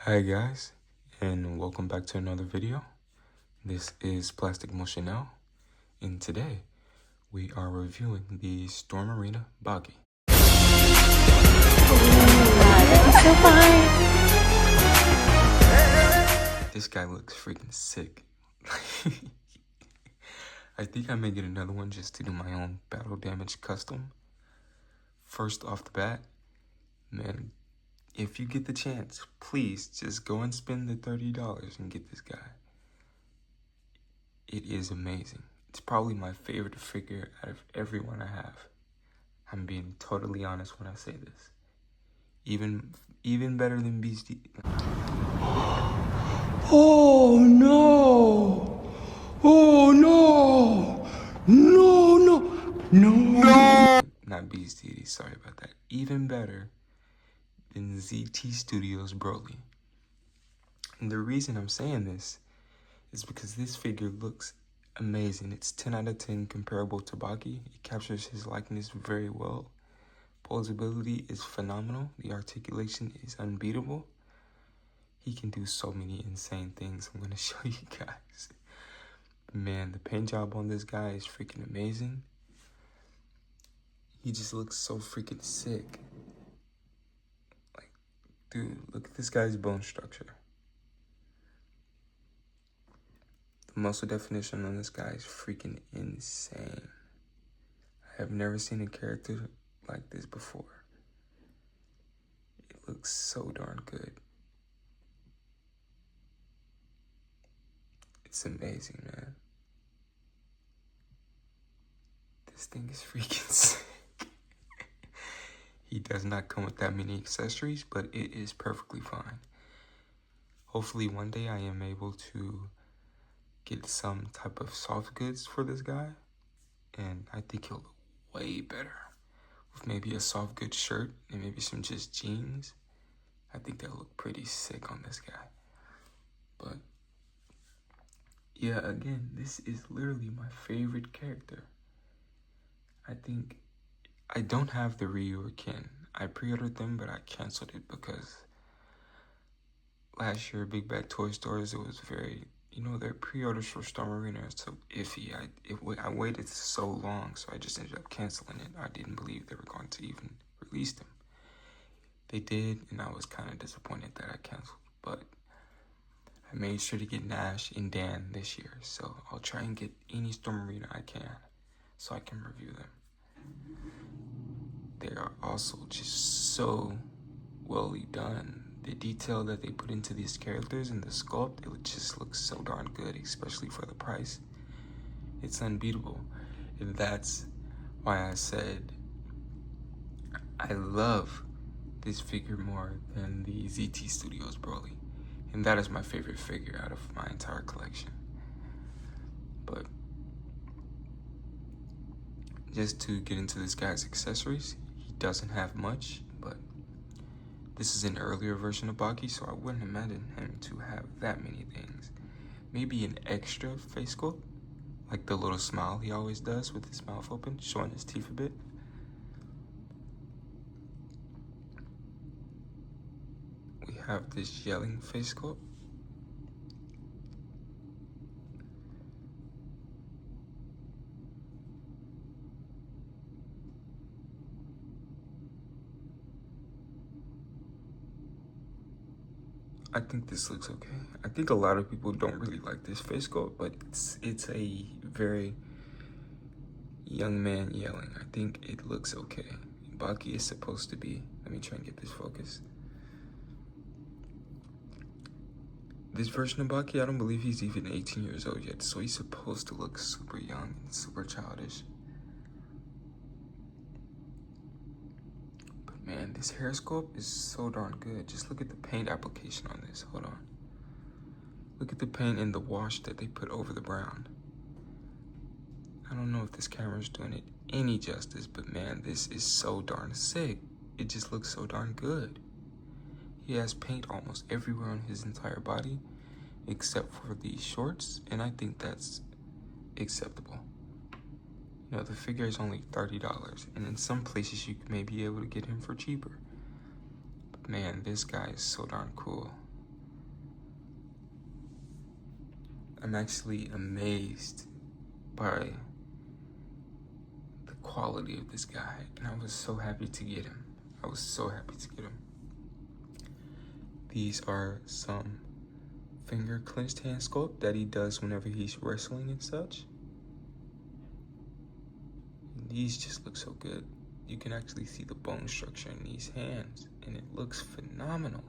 Hi guys, and welcome back to another video. This is Plastic Motional, and today we are reviewing the Storm Arena Baki. So fine. This guy looks freaking sick. I think I may get another one just to do my own battle damage custom. First off the bat, man, if you get the chance, please just go and spend the $30 and get this guy. It is amazing. It's probably my favorite figure out of everyone I have. I'm being totally honest when I say this. Even better than Beastie. Oh no! Oh no! No! Not Beastie, sorry about that. Even better than ZT Studios Broly. And the reason I'm saying this is because this figure looks amazing. It's 10 out of 10 comparable to Baki. It captures his likeness very well. Posability is phenomenal. The articulation is unbeatable. He can do so many insane things. I'm going to show you guys. Man, the paint job on this guy is freaking amazing. He just looks so freaking sick. Like, dude, look at this guy's bone structure. The muscle definition on this guy is freaking insane. I have never seen a character like this before. It looks so darn good. It's amazing, man. This thing is freaking sick. He does not come with that many accessories, but it is perfectly fine. Hopefully one day I am able to get some type of soft goods for this guy, and I think he'll look way better with maybe a soft goods shirt and maybe some just jeans. I think they'll look pretty sick on this guy. But yeah, again, this is literally my favorite character. I think I don't have the Ryu or Ken. I pre-ordered them, but I canceled it because last year, BigBadToyStore, it was very, their pre-orders for Storm Arena are so iffy. I waited so long, so I just ended up canceling it. I didn't believe they were going to even release them. They did, and I was kind of disappointed that I canceled, but I made sure to get Nash and Dan this year, so I'll try and get any Storm Arena I can so I can review them. They are also just so well done. The detail that they put into these characters and the sculpt, it just looks so darn good, especially for the price. It's unbeatable. And that's why I said I love this figure more than the ZT Studios Broly. And that is my favorite figure out of my entire collection. But just to get into this guy's accessories, he doesn't have much, but this is an earlier version of Baki, so I wouldn't imagine him to have that many things. Maybe an extra face sculpt, like the little smile he always does with his mouth open, showing his teeth a bit. We have this yelling face sculpt. I think this looks okay. I think a lot of people don't really like this face sculpt, but it's a very young man yelling. I think it looks okay. Baki is supposed to be, let me try and get this focused. This version of Baki, I don't believe he's even 18 years old yet, so he's supposed to look super young and super childish. Man, this hair sculpt is so darn good. Just look at the paint application on this. Hold on. Look at the paint and the wash that they put over the brown. I don't know if this camera's doing it any justice, but man, this is so darn sick. It just looks so darn good. He has paint almost everywhere on his entire body, except for the shorts, and I think that's acceptable. The figure is only $30, and in some places you may be able to get him for cheaper. But man, this guy is so darn cool. I'm actually amazed by the quality of this guy, and I was so happy to get him. I was so happy to get him. These are some finger clenched hand sculpt that he does whenever he's wrestling and such. And these just look so good. You can actually see the bone structure in these hands, and it looks phenomenal.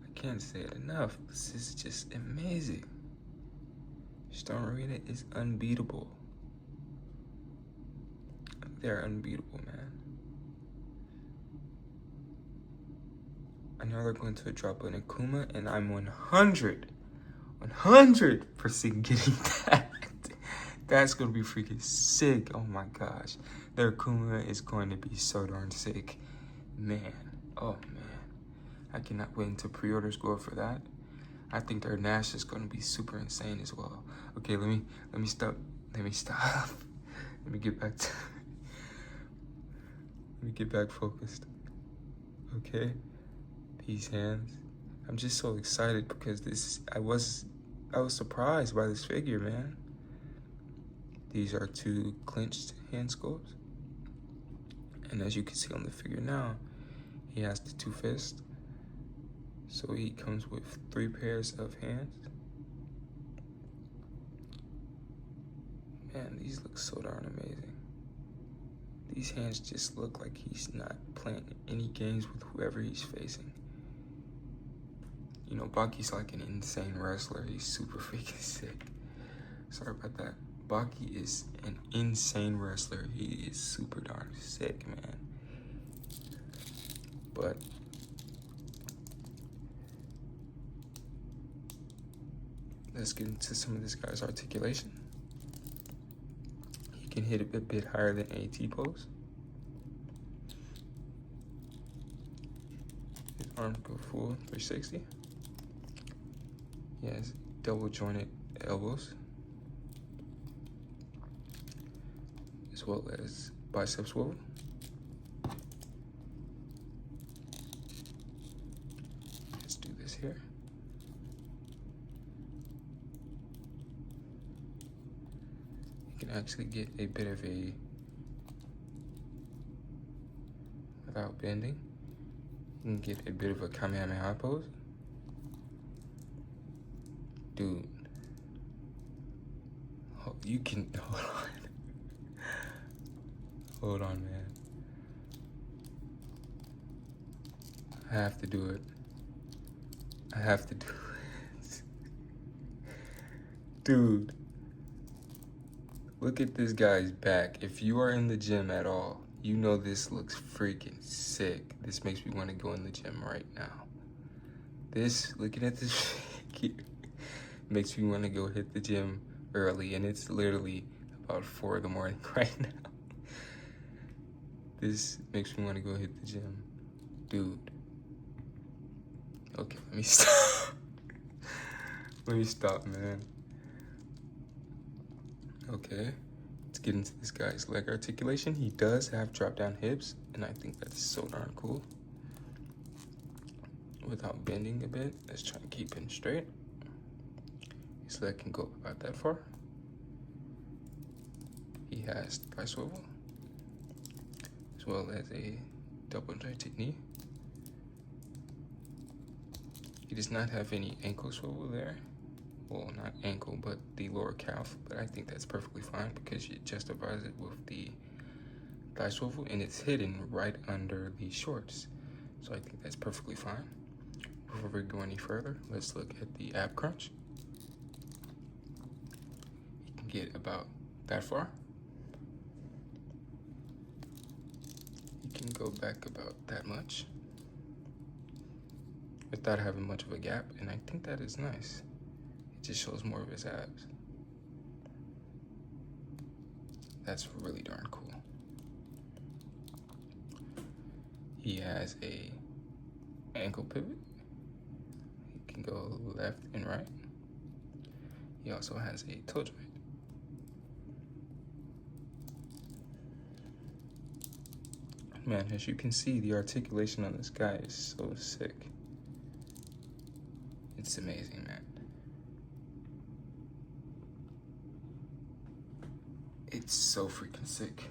I can't say it enough. This is just amazing. Stone Arena is unbeatable. They're unbeatable, man. I know they're going to drop an Akuma, and I'm 100% getting that. That's going to be freaking sick. Oh my gosh. Their Akuma is going to be so darn sick. Man. Oh man. I cannot wait until pre-orders go up for that. I think their Nash is going to be super insane as well. Okay, let me stop. Let me stop. Let me get back to let me get back focused. Okay? These hands. I'm just so excited because I was surprised by this figure, man. These are two clenched hand sculpts. And as you can see on the figure now, he has the two fists. So he comes with 3 pairs of hands. Man, these look so darn amazing. These hands just look like he's not playing any games with whoever he's facing. You know, Baki's like an insane wrestler. He's super freaking sick. Sorry about that. Baki is an insane wrestler. He is super darn sick, man. But let's get into some of this guy's articulation. He can hit a bit higher than AT pose. His arms go full 360. He has double jointed elbows, as well as bicep swivel. Let's do this here. You can actually get a bit of a, without bending, you can get a bit of a Kamehameha pose. Dude, oh, you can, hold on. Hold on, man. I have to do it. I have to do it. Dude, look at this guy's back. If you are in the gym at all, you know this looks freaking sick. This makes me want to go in the gym right now. This, looking at this figure, makes me want to go hit the gym early, and it's literally about 4 in the morning right now. This makes me want to go hit the gym. Dude. Okay, let me stop. Let me stop, man. Okay, let's get into this guy's leg articulation. He does have drop down hips, and I think that's so darn cool. Without bending a bit, let's try and keep him straight. His leg can go about that far. He has thigh swivel, as well as a double jointed knee. He does not have any ankle swivel there. Well, not ankle, but the lower calf. But I think that's perfectly fine because it justifies it with the thigh swivel, and it's hidden right under the shorts. So I think that's perfectly fine. Before we go any further, let's look at the ab crunch. You can get about that far. You can go back about that much without having much of a gap, and I think that is nice. It just shows more of his abs. That's really darn cool. He has a ankle pivot. He can go left and right. He also has a toe joint. Man, as you can see, the articulation on this guy is so sick. It's amazing, man. It's so freaking sick.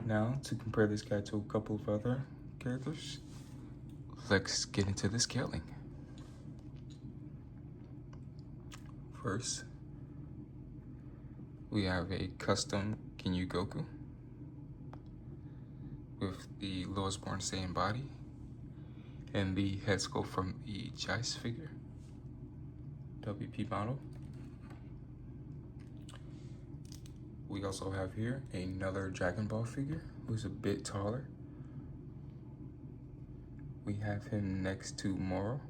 Now, to compare this guy to a couple of other characters, let's get into the scaling. First, we have a custom Ginyu Goku with the lowest born Saiyan body and the head sculpt from the Jice figure, WP model. We also have here another Dragon Ball figure who's a bit taller. We have him next to Moro.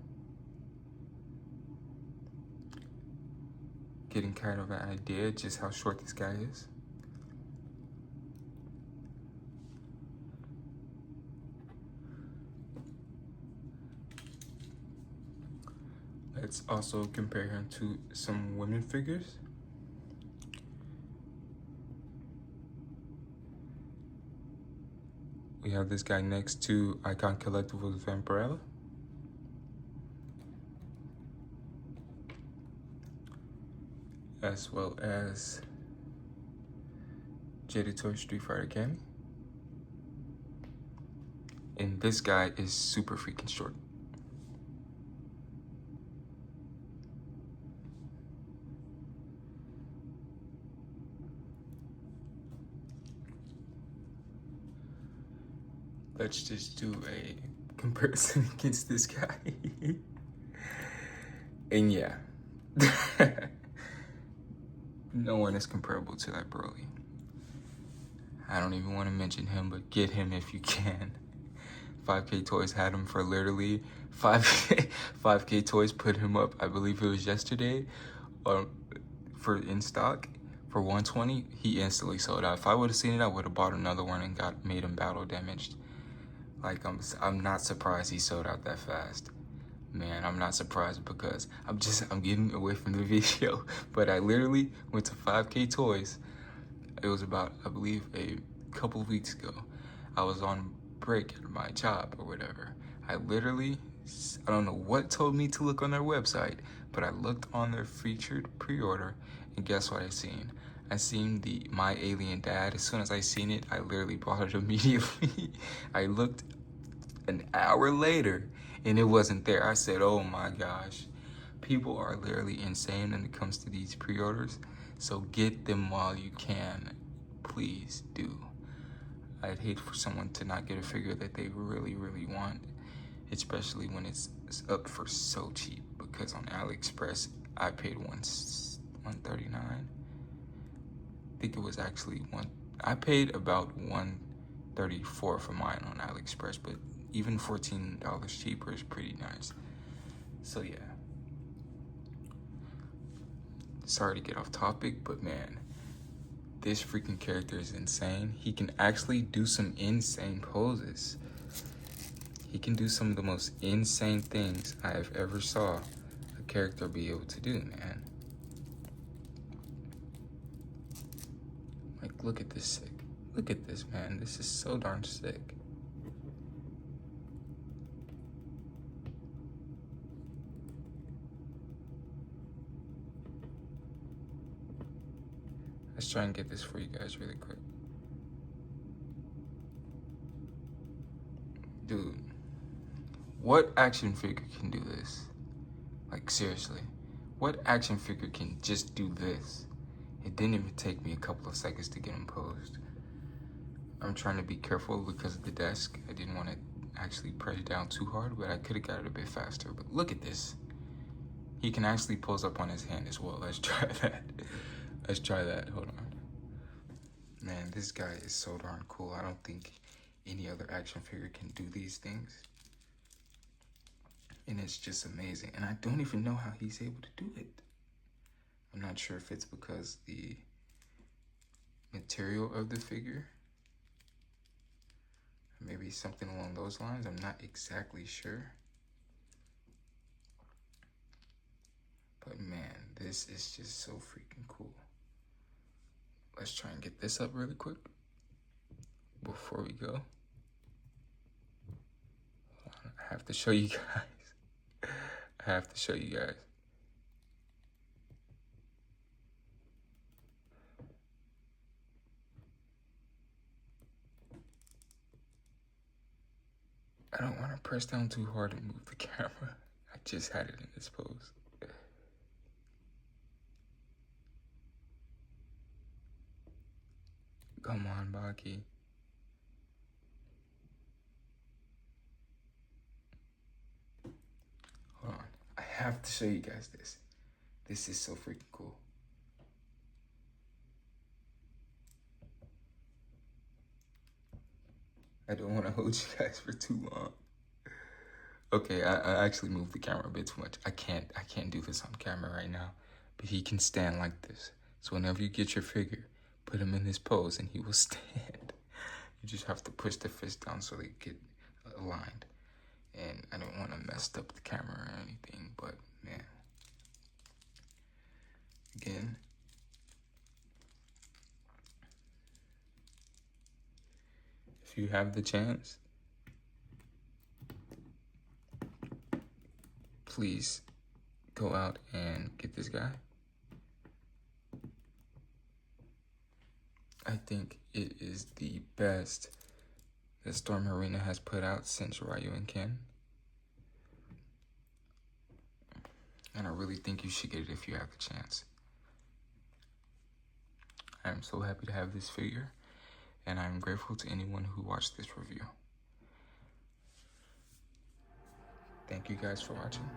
Getting kind of an idea just how short this guy is. Let's also compare him to some women figures. We have this guy next to Icon Collectibles Vampirella. As well as BigBadToy Street Fighter Cammy. And this guy is super freaking short. Let's just do a comparison against this guy. And yeah, no one is comparable to that Broly. I don't even want to mention him, but get him if you can. 5K Toys had him for literally 5K Toys put him up, I believe it was yesterday, for in stock for 120. He instantly sold out. If I would have seen it, I would have bought another one and made him battle damaged. Like, I'm not surprised he sold out that fast. Man, I'm not surprised because I'm getting away from the video. But I literally went to 5K Toys. It was about, I believe, a couple of weeks ago. I was on break at my job or whatever. I don't know what told me to look on their website, but I looked on their featured pre-order, and guess what I seen? I seen the My Alien Dad. As soon as I seen it, I literally bought it immediately. I looked an hour later, and it wasn't there. I said, oh my gosh. People are literally insane when it comes to these pre-orders. So get them while you can. Please do. I'd hate for someone to not get a figure that they really, really want, especially when it's up for so cheap. Because on AliExpress, I paid $139. I think it was actually I paid about $134 for mine on AliExpress, but even $14 cheaper is pretty nice. So yeah. Sorry to get off topic, but man, this freaking character is insane. He can actually do some insane poses. He can do some of the most insane things I have ever saw a character be able to do, man. Like, look at this sick. Look at this, man. This is so darn sick. Let's try and get this for you guys really quick. Dude, what action figure can do this? Like, seriously, what action figure can just do this? It didn't even take me a couple of seconds to get him posed. I'm trying to be careful because of the desk. I didn't want to actually press down too hard, but I could have got it a bit faster. But look at this. He can actually pose up on his hand as well. Let's try that. Let's try that. Hold on. Man, this guy is so darn cool. I don't think any other action figure can do these things. And it's just amazing. And I don't even know how he's able to do it. I'm not sure if it's because the material of the figure, maybe something along those lines. I'm not exactly sure. But man, this is just so freaking cool. Let's try and get this up really quick before we go. I have to show you guys. I have to show you guys. I don't want to press down too hard and move the camera. I just had it in this pose. Come on, Baki. Hold on. I have to show you guys this. This is so freaking cool. I don't want to hold you guys for too long. Okay, I actually moved the camera a bit too much. I can't do this on camera right now. But he can stand like this. So whenever you get your figure, put him in this pose and he will stand. You just have to push the fist down so they get aligned. And I don't want to mess up the camera or anything, but man. Again. If you have the chance, please go out and get this guy. I think it is the best that Storm Arena has put out since Ryu and Ken. And I really think you should get it if you have the chance. I am so happy to have this figure, and I'm grateful to anyone who watched this review. Thank you guys for watching,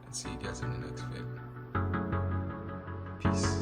and see you guys in the next vid. Peace.